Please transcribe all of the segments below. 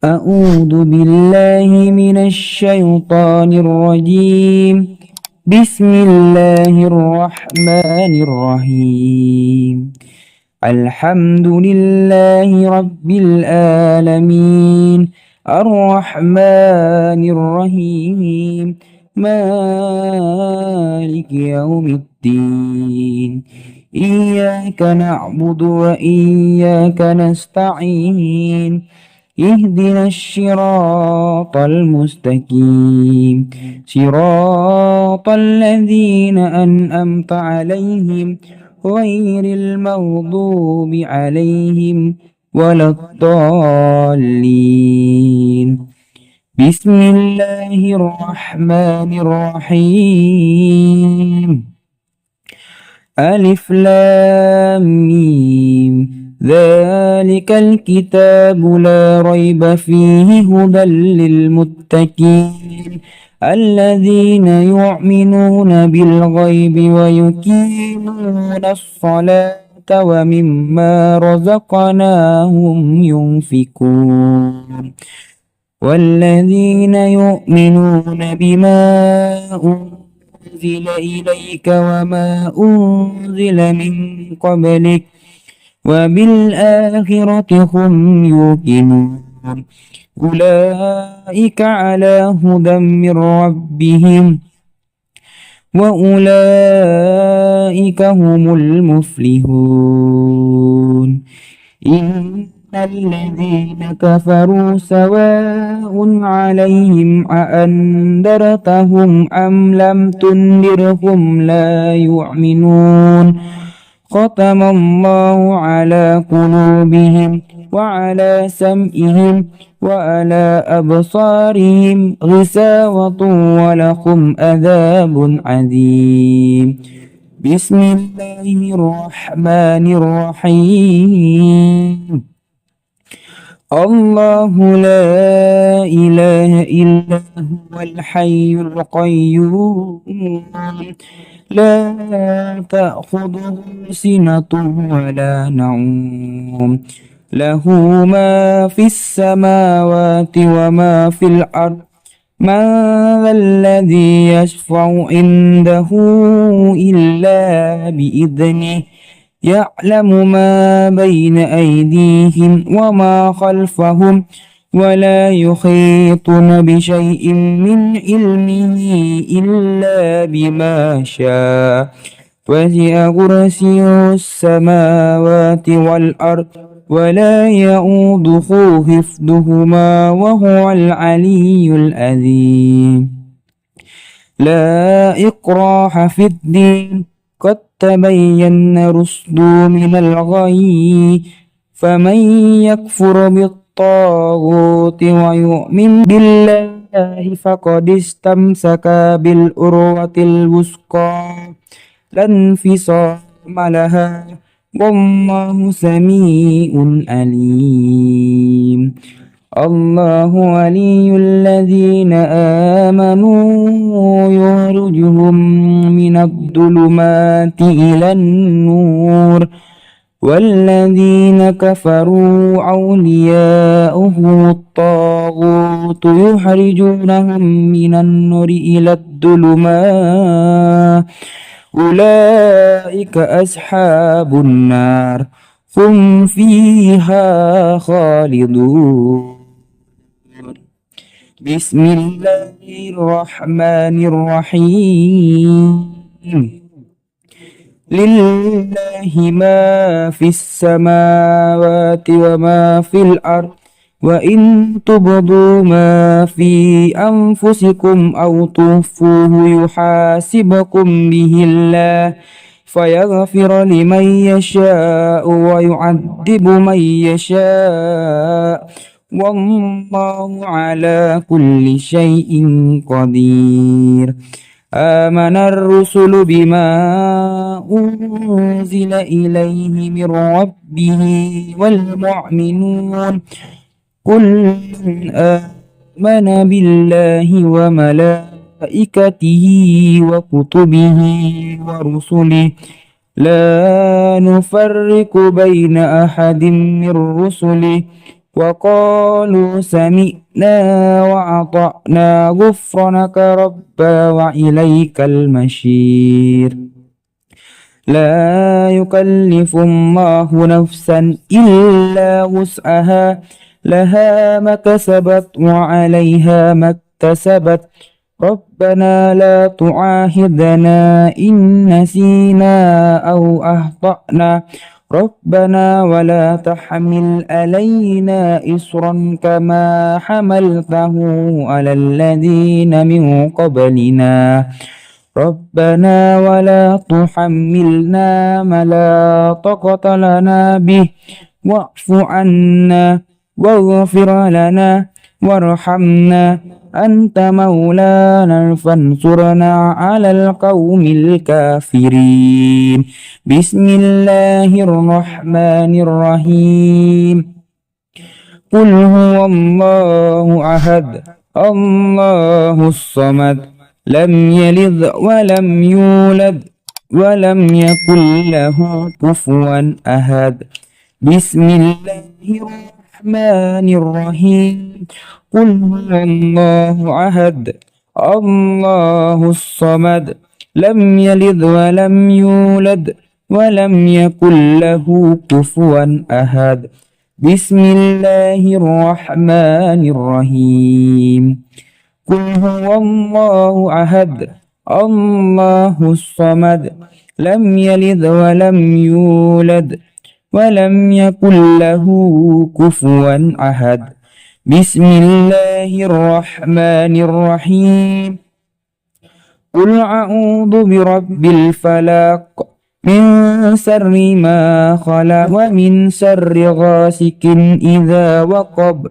أعوذ بالله من الشيطان الرجيم. بسم الله الرحمن الرحيم. الحمد لله رب العالمين، الرحمن الرحيم، مالك يوم الدين. إياك نعبد وإياك نستعين، اهدنا الصراط المستقيم، صراط الذين أنعمت عليهم غير المغضوب عليهم ولا الضالين. بسم الله الرحمن الرحيم. ألف لام ميم، ذلك الكتاب لا ريب فيه هدى للمتقين الذين يؤمنون بالغيب ويقيمون الصلاة ومما رزقناهم ينفقون والذين يؤمنون بما أنزل إليك وما أنزل من قبلك وبالآخرة هم يوقنون أولئك على هدى من ربهم وأولئك هم المفلحون. إن الذين كفروا سواء عليهم أأنذرتهم أم لم تنذرهم لا يؤمنون. ختم الله على قلوبهم وعلى سمعهم وعلى أبصارهم غشاوة ولهم عذاب عظيم. بسم الله الرحمن الرحيم. الله لا إله إلا هو الحي القيوم لا تأخذه سنة ولا نوم له ما في السماوات وما في الأرض من ذا الذي يشفع عنده إلا بإذنه يعلم ما بين أيديهم وما خلفهم ولا يحيطون بشيء من علمه إلا بما شاء وسع كرسيه السماوات والأرض ولا يؤوده حفظهما وهو العلي العظيم. لا إكراه في الدين قد تبين الرشد من الغي فمن يكفر بالطاغوت ويؤمن بالله فقد استمسك بالعروة الوثقى لا انفصام لها والله سميع عليم. الله ولي الذين آمنوا يخرجهم من الظلمات إلى النور والذين كفروا أولياؤهم الطاغوت يخرجونهم من النور إلى الظلمات أولئك أصحاب النار هم فيها خالدون. بسم الله الرحمن الرحيم. لله ما في السماوات وما في الأرض وإن تبدوا ما في أنفسكم أو تخفوه يحاسبكم به الله فيغفر لمن يشاء ويعذب من يشاء والله على كل شيء قدير. آمن الرسل بما أنزل إليه من ربه والمؤمنون كل آمن بالله وملائكته وكتبه ورسله لا نفرق بين أحد من رسله وقالوا سمعنا وأطعنا غفرانك ربنا وإليك المصير. لا يكلف الله نفسا إلا وسعها لها ما كسبت وعليها ما اكتسبت ربنا لا تعاهدنا إن نسينا أو أخطأنا ربنا ولا تحمل علينا إصرا كما حملته على الذين من قبلنا ربنا ولا تحملنا ما لا طاقة لنا به واعف عنا واغفر لنا وارحمنا أنت مولانا فانصرنا على القوم الكافرين. بسم الله الرحمن الرحيم. قل هو الله أحد الله الصمد لم يلد ولم يولد ولم يكن له كفوا أحد. بسم الله الرحمن الرحيم. قل هو الله أحد الله الصمد لم يلد ولم يولد ولم يكن له كفوا أحد. بسم الله الرحمن الرحيم. قل هو الله أحد الله الصمد لم يلد ولم يولد ولم يكن له كفوا أحد. بسم الله الرحمن الرحيم. قل أعوذ برب الفلق من شر ما خلق ومن شر غاسق إذا وقب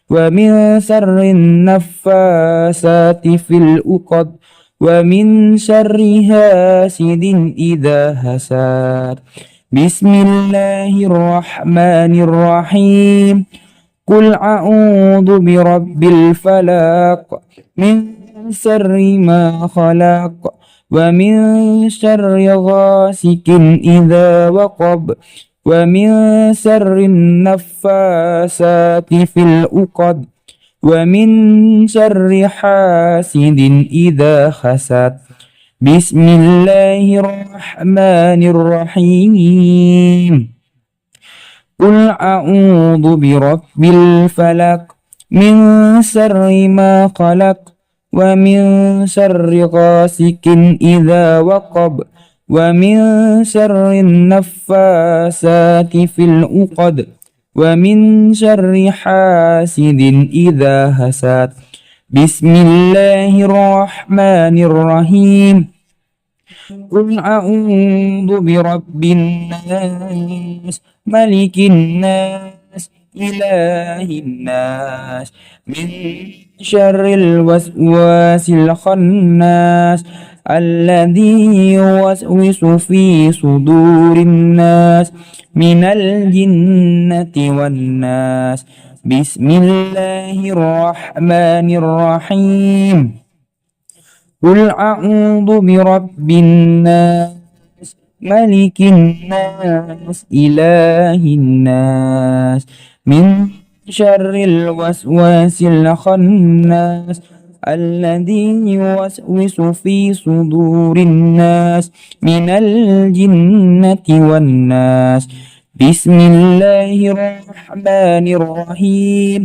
ومن شر النفاثات في العقد ومن شر حاسد إذا حسد. بسم الله الرحمن الرحيم. قل أعوذ برب الفلق من شر ما خلق ومن شر غاسق إذا وقب ومن شر النفاثات في العقد ومن شر حاسد إذا حسد. بسم الله الرحمن الرحيم. قل أعوذ برب الفلق من شر ما خلق ومن شر غاسق إذا وقب ومن شر النفاثات في العقد ومن شر حاسد إذا حسد. بسم الله الرحمن الرحيم. قل أعوذ برب الناس ملك الناس إله الناس من شر الوسواس الخناس الذي يوسوس في صدور الناس من الجنة والناس. بسم الله الرحمن الرحيم. قل أعوذ برب الناس ملك الناس إله الناس من شر الوسواس الخناس الذي يوسوس في صدور الناس من الجنة والناس. بسم الله الرحمن الرحيم.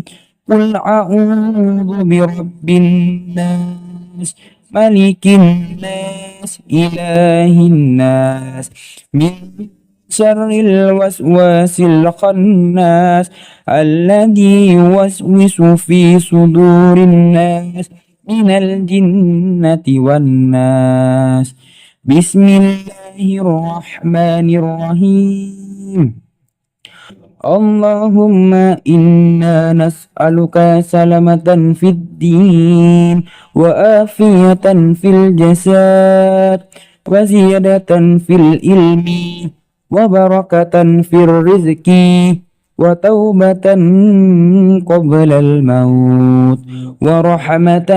قل أعوذ برب الناس ملك الناس إله الناس من شر الوسواس الخناس الذي يوسوس في صدور الناس من الجنة والناس. بسم الله الرحمن الرحيم. اللهم إنا نسألك سلامة في الدين وآفية في الجسد وزيادة في العلم وبركة في الرزق وتوبة قبل الموت ورحمة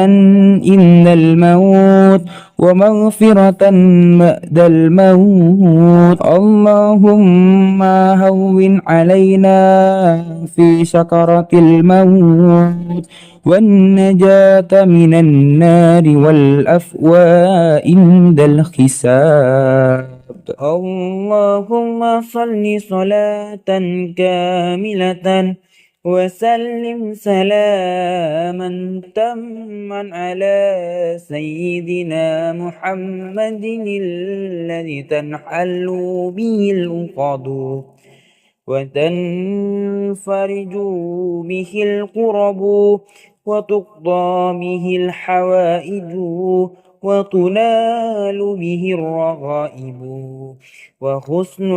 عند الموت ومغفرة بعد الموت. اللهم هون علينا في سكرة الموت والنجاة من النار والأفواء عند الحساب. اللهم صل صلاة كاملة وسلم سلاما تاما على سيدنا محمد الذي تنحل به العقد وتنفرج به الكرب وتقضى به الحوائج وتنال به الرغائب وحسن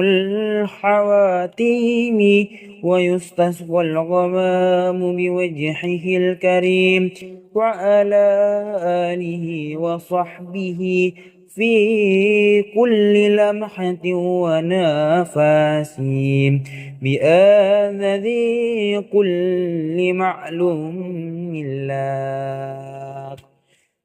الحواتيم ويستسقى الغمام بوجهه الكريم وعلى آله وصحبه في كل لمحة ونفس بآذذ كل معلوم لك.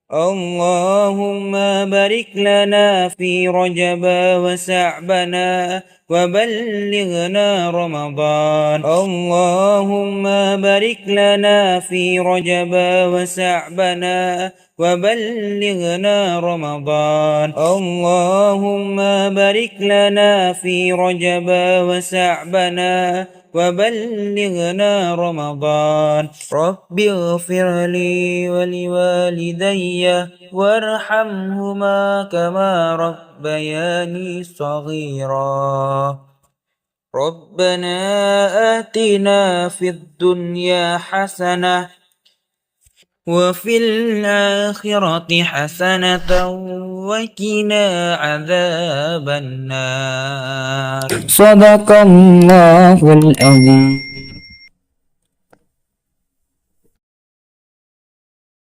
اللهم بارك لنا في رجب وشعبنا وبلغنا رمضان. اللهم بارك لنا في رجب وشعبنا وبلغنا رمضان. اللهم بارك لنا في رجب وشعبنا وبلغنا رمضان. رب اغفر لي ولوالدي وارحمهما كما ربياني صغيرا. ربنا آتنا في الدنيا حسنة وفي الآخرة حسنة وقنا عذاب النار. صدق الله العظيم.